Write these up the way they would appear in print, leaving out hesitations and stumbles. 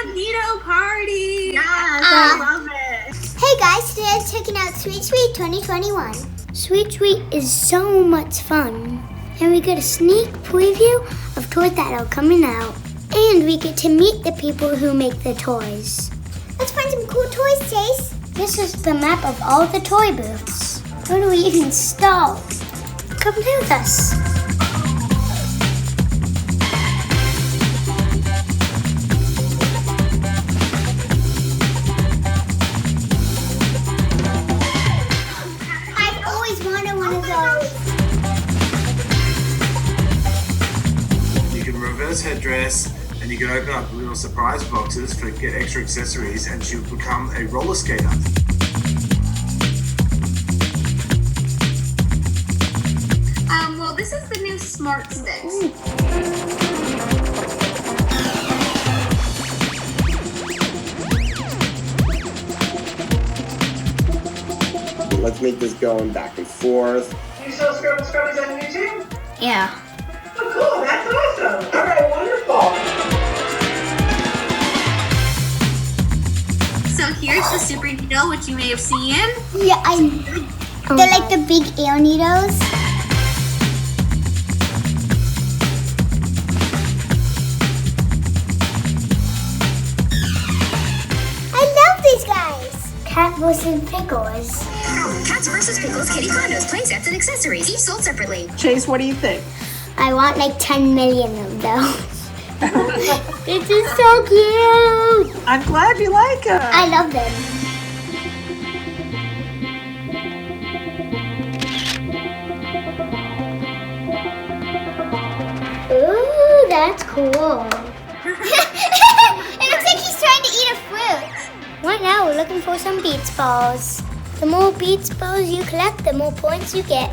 Neato party! Yes, I love it. Hey guys, today I'm checking out Sweet Sweet 2021. Sweet Sweet is so much fun. And we get a sneak preview of toys that are coming out. And we get to meet the people who make the toys. Let's find some cool toys, Chase. This is the map of all the toy booths. Where do we even start? Come play with us. I've always wanted one of those. You can reverse her dress and you can open up little surprise boxes for get extra accessories and she'll become a roller skater. Well, this is the new Smart Sticks. Let's make this going back and forth. You still Scrubbies on YouTube? Yeah. Oh, cool. That's awesome. All right, wonderful. So here's the Super Needle, which you may have seen. Yeah, they're like the big air needles. I love these guys. Cat vs. Pickles. Cats vs. Pickles kitty condos, play sets, and accessories, each sold separately. Chase, what do you think? I want like 10 million of those. This is so cute. I'm glad you like them. I love them. Ooh, that's cool. It looks like he's trying to eat a fruit. Right now, we're looking for some Beats balls. The more Beats balls you collect, the more points you get.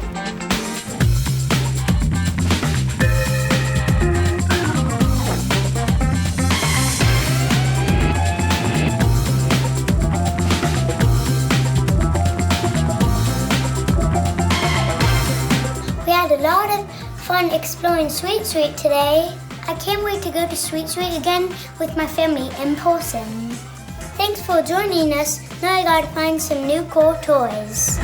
We had a lot of fun exploring Sweet Sweet today. I can't wait to go to Sweet Sweet again with my family in person. Thanks for joining us. Now I gotta find some new cool toys.